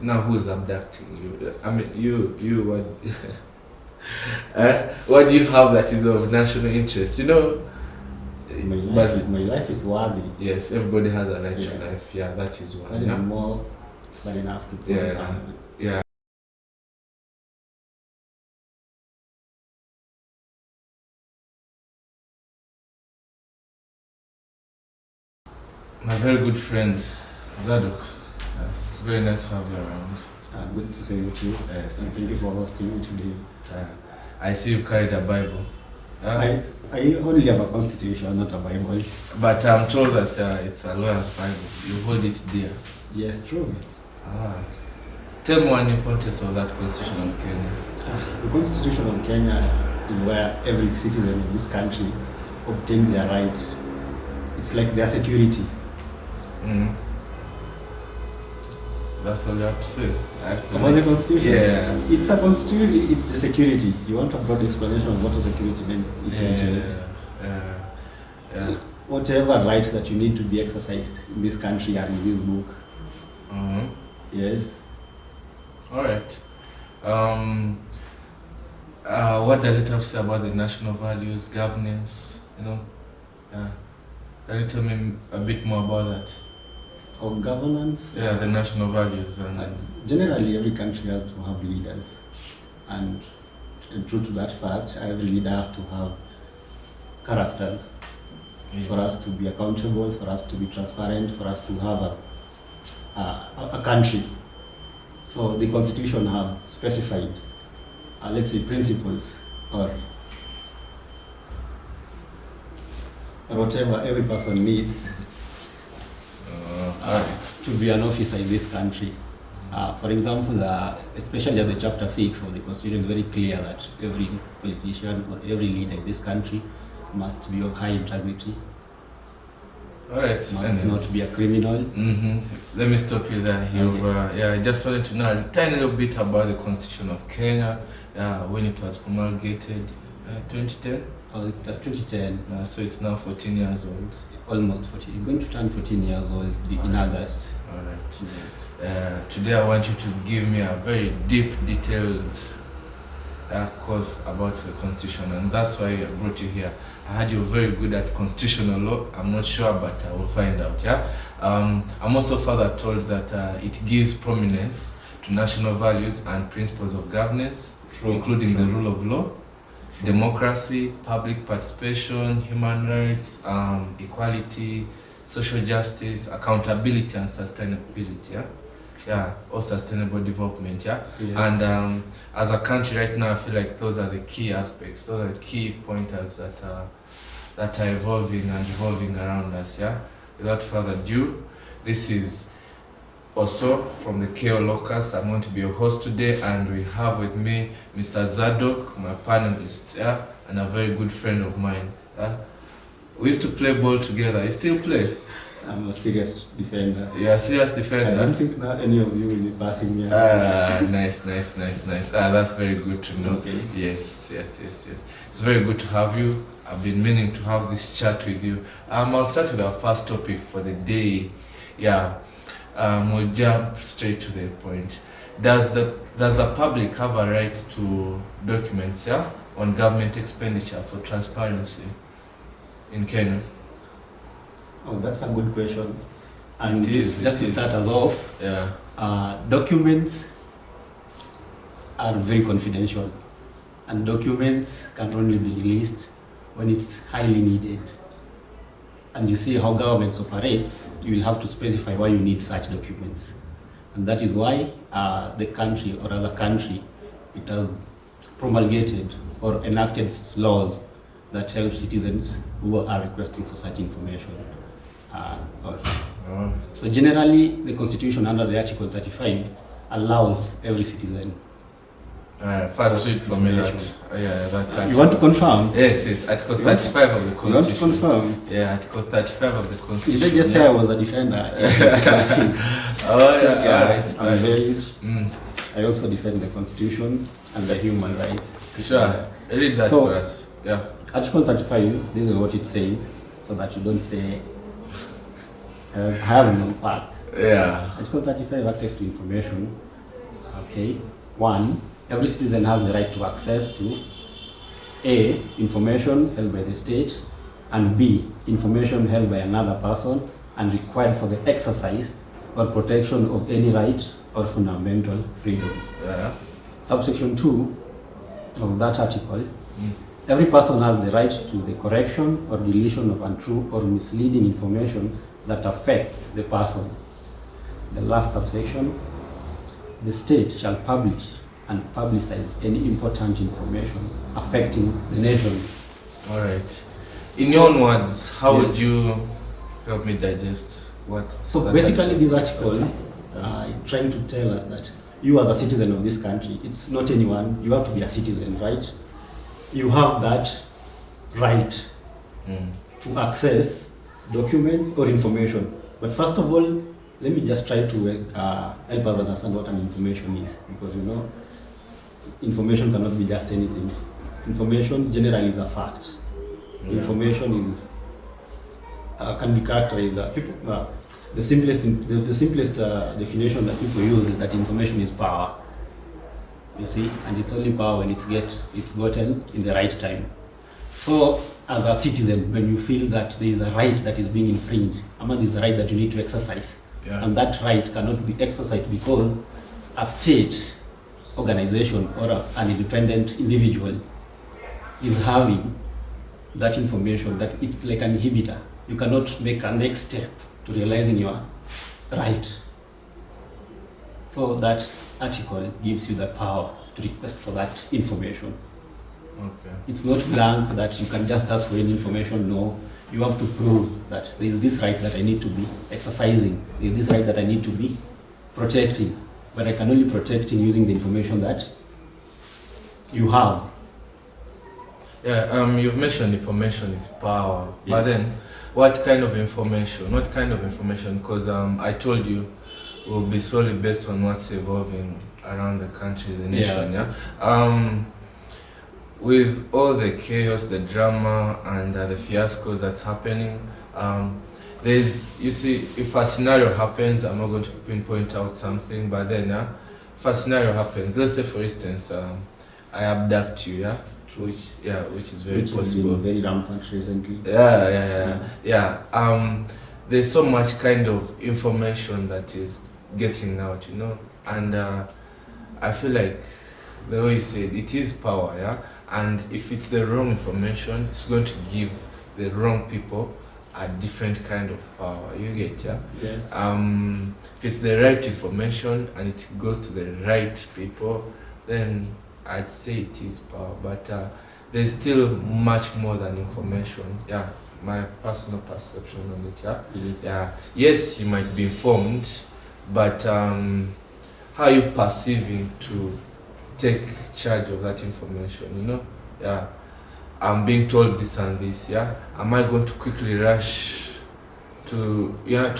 now who's abducting you? I mean, you what? What do you have that is of national interest? You know, my life is worthy. Yes, everybody has a right to life. Yeah, that is one. That is more than enough to put something. Yeah. My very good friend, Zadock. It's very nice to have you around. Good to see you too. Yes, thank you for hosting me today. I see you've carried a Bible. I only have a constitution, not a Bible. But I'm told that it's a lawyer's Bible. You hold it dear. Yes, true. Tell me one importance of that Constitution of Kenya. The Constitution of Kenya is where every citizen in this country obtains their rights. It's like their security. That's all you have to say. About the Constitution? Yeah. It's a constitution, it's the security. You want a broad explanation of what a security means? Yeah. Whatever rights that you need to be exercised in this country are in this book. Yes. All right. What does it have to say about the national values, governance? Can you tell me a bit more about that? Or governance? Yeah, the national values. Generally, every country has to have leaders. And true to that fact, every leader has to have characters. Yes. For us to be accountable, for us to be transparent, for us to have a country. So the Constitution have specified, let's say, principles or whatever every person needs to be an officer in this country. For example, especially the Chapter 6 of the Constitution is very clear that every politician or every leader in this country must be of high integrity. All right. Must not be a criminal. Let me stop you there. I just wanted to know a tiny little bit about the Constitution of Kenya when it was promulgated 2010. 2010. So it's now 14 years old. Almost 14. It's going to turn 14 years old in August. All right. Yes. Today I want you to give me a very deep, detailed course about the Constitution, and that's why I brought you here. I heard you're very good at constitutional law. I'm not sure, but I will find out. I'm also further told that it gives prominence to national values and principles of governance, including the rule of law, democracy, public participation, human rights, equality, social justice, accountability, and sustainability. Or sustainable development. Yes. And as a country right now, I feel like those are the key aspects, those are the key pointers that are evolving and revolving around us. Without further ado, this is also from the KO Locus. I'm going to be your host today, and we have with me Mr. Zadock, my panelist, and a very good friend of mine. We used to play ball together. You still play? I'm a serious defender. You're a serious defender? I don't think now any of you will be passing me. Nice. That's very good to know. Okay. Yes. It's very good to have you. I've been meaning to have this chat with you. I'll start with our first topic for the day. We'll jump straight to the point. Does the public have a right to documents on government expenditure for transparency in Kenya? Oh, that's a good question. And to start us off, documents are very confidential, and documents can only be released when it's highly needed. And you see how governments operate, you will have to specify why you need such documents. And that is why the country or other country, it has promulgated or enacted laws that help citizens who are requesting for such information. So generally, the Constitution under the Article 35 allows every citizen. First read for me that. You want to confirm? Yes. Article 35 of the Constitution. You want to confirm? Yeah, Article 35 of the Constitution. Did I just say I was a defender? Right. I also defend the Constitution and the human rights. Sure. Read that for us. Yeah. Article 35, this is what it says, so that you don't say, I have no fact. Yeah. Article 35, access to information. Okay. One, every citizen has the right to access to A, information held by the state, and B, information held by another person and required for the exercise or protection of any right or fundamental freedom. Yeah. Subsection 2 of that article, every person has the right to the correction or deletion of untrue or misleading information that affects the person. The last subsection, the state shall publish and publicize any important information affecting the nation. All right. In your own words, how Yes. would you help me digest what? So that basically article- this article trying to tell us that you as a citizen of this country, it's not anyone, you have to be a citizen, right? You have that right Mm. to access documents or information. But first of all, let me just try to help us understand what an information is, because information cannot be just anything. Information generally is a fact. Yeah. Information is can be characterized. The simplest definition that people use is that information is power. You see, and it's only power when it's gotten in the right time. So, as a citizen, when you feel that there is a right that is being infringed, there is a right that you need to exercise, Yeah. and that right cannot be exercised because a state organization or an independent individual is having that information, that it's like an inhibitor. You cannot make a next step to realizing your right. So that article gives you the power to request for that information. Okay. It's not blank that you can just ask for any information. No, you have to prove that there is this right that I need to be exercising, there is this right that I need to be protecting, but I can only protect in using the information that you have. Yeah. You've mentioned information is power, but Yes. then, what kind of information? What kind of information? Because I told you, it will be solely based on what's evolving around the country, the nation. Yeah. With all the chaos, the drama, and the fiascos that's happening, there's, you see, if a scenario happens, I'm not going to pinpoint out something, but then, if a scenario happens, let's say for instance, I abduct you, yeah, which is very Which has possible. been very rampant recently. Yeah. There's so much kind of information that is getting out, and I feel like the way you said, it is power, yeah. And if it's the wrong information, it's going to give the wrong people a different kind of power. You get, yeah? Yes. If it's the right information and it goes to the right people, then I'd say it is power. But there's still much more than information. Yeah, my personal perception on it. Yeah. Yes. Yeah. Yes, you might be informed, but how are you perceiving to take charge of that information? Yeah. I'm being told this and this. Yeah. Am I going to quickly rush to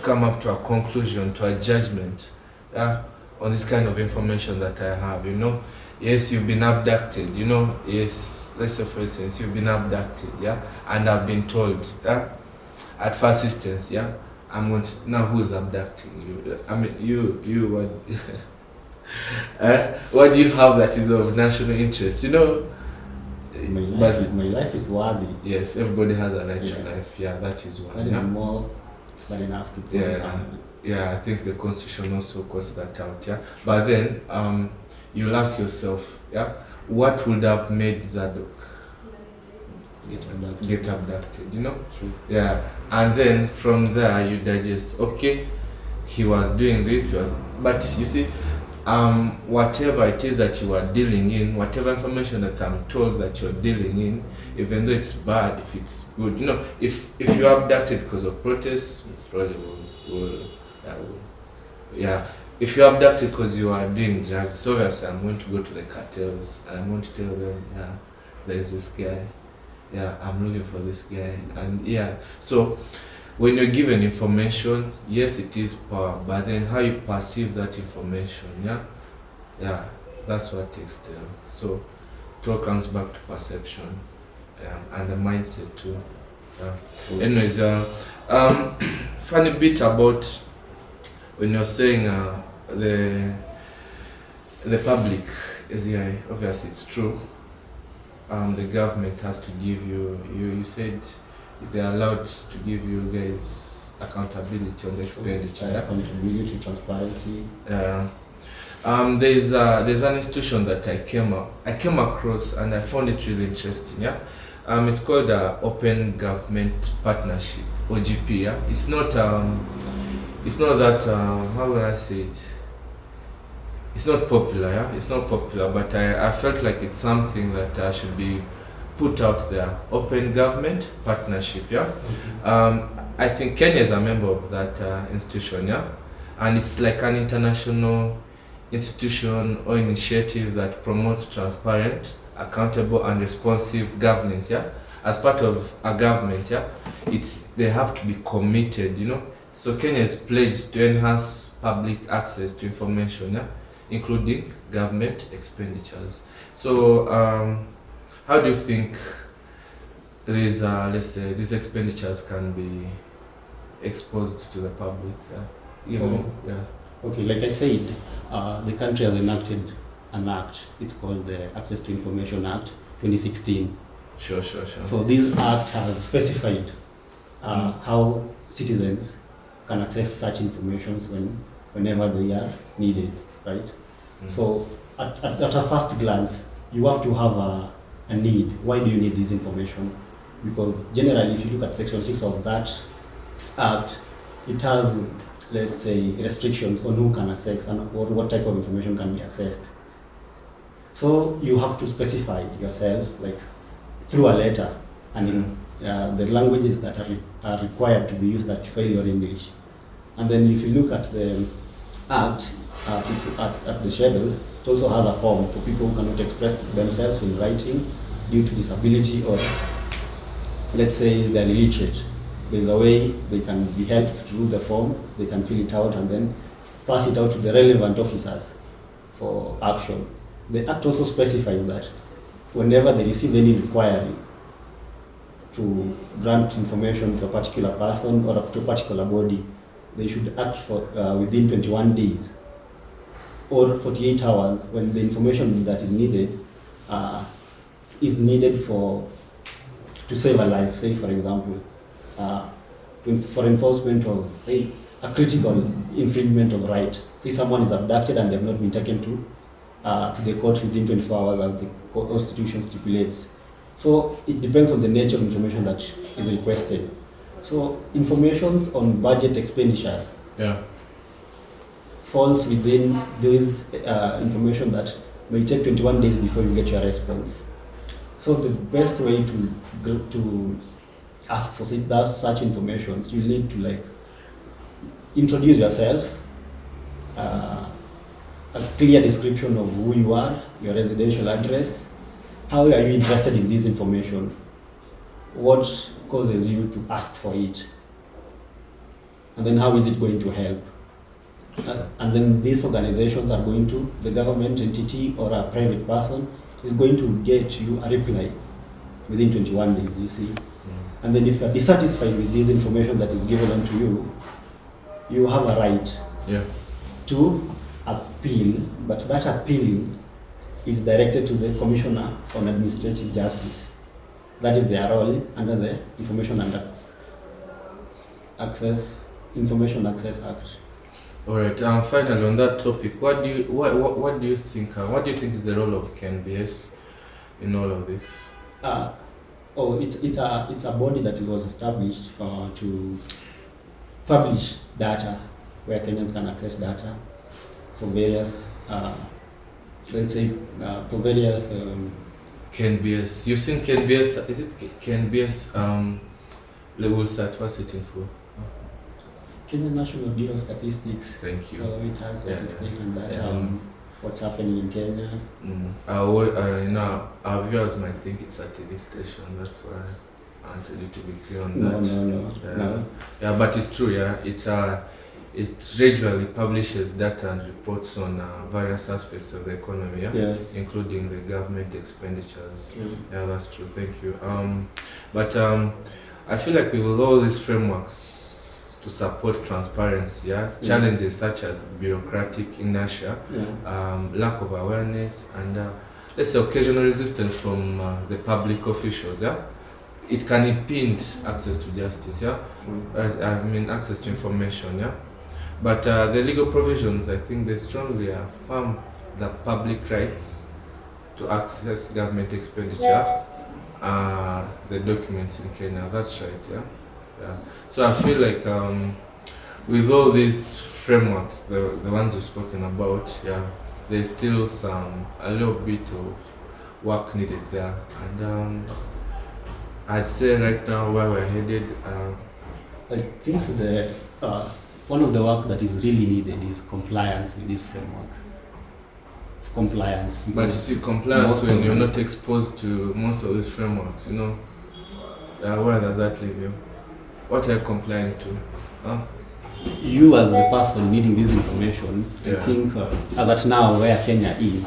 come up to a conclusion, to a judgment, yeah, on this kind of information that I have? Yes, you've been abducted. Yes. Let's say for instance, you've been abducted. Yeah. And I've been told. Yeah. At first instance. Yeah. I'm going to now. Who's abducting you? I mean, you. What? What do you have that is of national interest? My life is worthy. Yes, everybody has a right to Yeah. life. Yeah, that is one. That is Yeah? more than enough to promise something. Yeah, I think the constitution also calls that out. Yeah, but then you'll ask yourself, yeah, what would have made Zadock get abducted? True. Yeah, and then from there you digest. Okay, he was doing this, but you see, whatever it is that you are dealing in, whatever information that I'm told that you're dealing in, even though it's bad, if it's good, if you're abducted because of protests, probably yeah. If you're abducted because you are doing drugs, so obviously I'm going to go to the cartels and I'm going to tell them, yeah, there's this guy, yeah, I'm looking for this guy, and yeah. So when you're given information, yes, it is power, but then how you perceive that information, yeah, that's what takes time. So it all comes back to perception, and the mindset too. Anyways, funny bit about when you're saying the public is here. Obviously, it's true. The government has to give you. You said they're allowed to give you guys accountability on the expenditure. Accountability, transparency. There's an institution that I came across and I found it really interesting. Yeah, it's called Open Government Partnership, OGP. Yeah, it's not that how would I say it? It's not popular. Yeah, it's not popular, but I felt like it's something that should be put out there. Open Government Partnership. Yeah, I think Kenya is a member of that institution. Yeah, and it's like an international institution or initiative that promotes transparent, accountable and responsive governance. Yeah, as part of a government. Yeah, they have to be committed, you know. So Kenya is pledged to enhance public access to information, yeah, including government expenditures. So how do you think these let's say these expenditures can be exposed to the public? Okay, like I said, the country has enacted an act. It's called the Access to Information Act 2016. Sure. So this act has specified how citizens can access such information whenever they are needed, right? So at a first glance, you have to have a need. Why do you need this information? Because generally, if you look at Section 6 of that act, it has, let's say, restrictions on who can access and or what type of information can be accessed. So you have to specify yourself, like through a letter, and in the languages that are required to be used are Kiswahili or English. And then if you look at the act, at the schedules, it also has a form for people who cannot express themselves in writing due to disability, or let's say they're illiterate. There's a way they can be helped through the form, they can fill it out and then pass it out to the relevant officers for action. The act also specifies that whenever they receive any inquiry to grant information to a particular person or up to a particular body, they should act for within 21 days or 48 hours when the information that is needed to save a life. Say, for example, for enforcement of a critical infringement of right. Say someone is abducted and they have not been taken to the court within 24 hours as the Constitution stipulates. So it depends on the nature of information that is requested. So information on budget expenditures falls within this information that may take 21 days before you get your response. So the best way to ask for such information, you need to introduce yourself, a clear description of who you are, your residential address, how are you interested in this information, what causes you to ask for it, and then how is it going to help. And then these organizations are going to, the government entity or a private person is going to get you a reply within 21 days, you see. And then if you are dissatisfied with this information that is given unto you, you have a right to appeal, but that appeal is directed to the Commissioner on Administrative Justice. That is their role under the Information Access Act. All right. Finally, on that topic, what do you think? What do you think is the role of KNBS in all of this? It's a body that was established to publish data where Kenyans can access data for various, for various. KNBS. You've seen KNBS. Is it KNBS? Level start. What's it in for? Kenya National Bureau of Statistics. Thank you. It has statistics and data. What's happening in Kenya. Our viewers might think it's a TV station, that's why I wanted you to be clear on that. No. Yeah, but it's true, yeah. It regularly publishes data and reports on various aspects of the economy, including the government expenditures. Yeah, that's true, thank you. But I feel like with all these frameworks to support transparency. Yeah? Challenges such as bureaucratic inertia, lack of awareness, and let's say occasional resistance from the public officials. Yeah, it can impede access to justice. Yeah, I mean access to information. Yeah, but the legal provisions, I think, they strongly affirm the public rights to access government expenditure, the documents in Kenya. That's right. Yeah. Yeah. So I feel like with all these frameworks, the ones we've spoken about, yeah, there's still a little bit of work needed there. And I'd say right now where we're headed, I think the one of the work that is really needed is compliance with these frameworks. Compliance. But you see, compliance when you're not exposed to most of these frameworks, you know, where does that leave you? What are you complying to? Huh? You as the person needing this information, I think, as at now where Kenya is,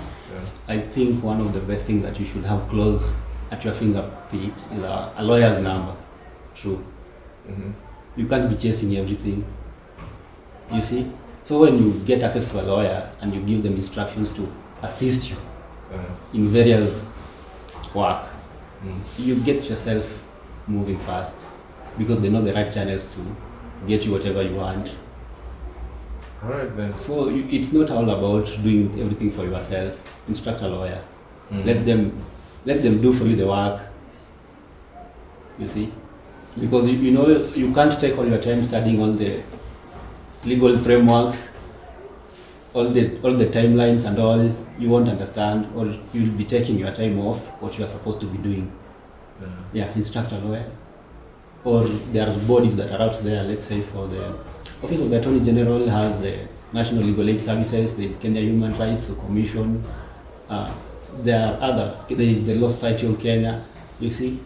I think one of the best things that you should have close at your fingertips is a lawyer's number. True. You can't be chasing everything. You see? So when you get access to a lawyer and you give them instructions to assist you in various work, you get yourself moving fast because they know the right channels to get you whatever you want. All right then. So it's not all about doing everything for yourself. Instruct a lawyer. Let them do for you the work. You see, because you know you can't take all your time studying all the legal frameworks, all the timelines and all. You won't understand, or you'll be taking your time off what you are supposed to be doing. Instruct a lawyer. Or there are bodies that are out there, let's say for the Office of the Attorney General has the National Legal Aid Services, the Kenya Human Rights Commission, there are other, there is the Law Society of Kenya, you see,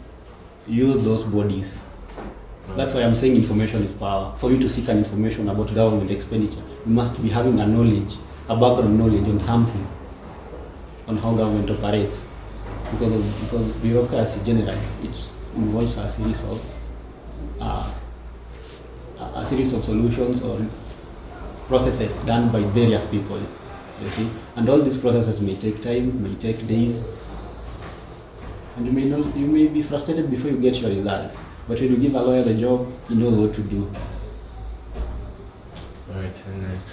use those bodies. That's why I'm saying information is power. For you to seek an information about government expenditure, you must be having a knowledge, a background knowledge on something, on how government operates. Because bureaucracy generally, it involves a series of solutions or processes done by various people, you see. And all these processes may take time, may take days, and you may be frustrated before you get your results. But when you give a lawyer the job, he knows what to do. Right, very nice.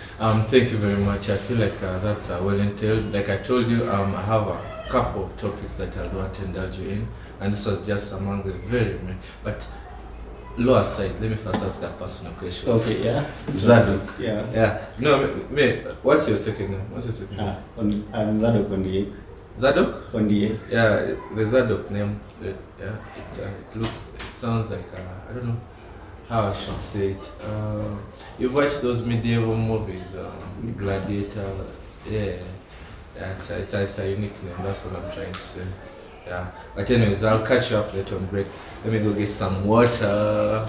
Thank you very much. I feel like that's well entailed. Like I told you, I have a couple of topics that I'll want to indulge you in, and this was just among the very many. But law aside, let me first ask a personal question. Okay, yeah. Zadock. Yeah. Yeah. No, what's your second name? What's your second name? I'm Zadock on the egg. Zadock? On the egg. Yeah, the Zadock name. Yeah, it sounds like I don't know how I should say it. You've watched those medieval movies, Gladiator. Yeah, it's a unique name. That's what I'm trying to say. Yeah, but anyways, I'll catch you up later on break. Let me go get some water.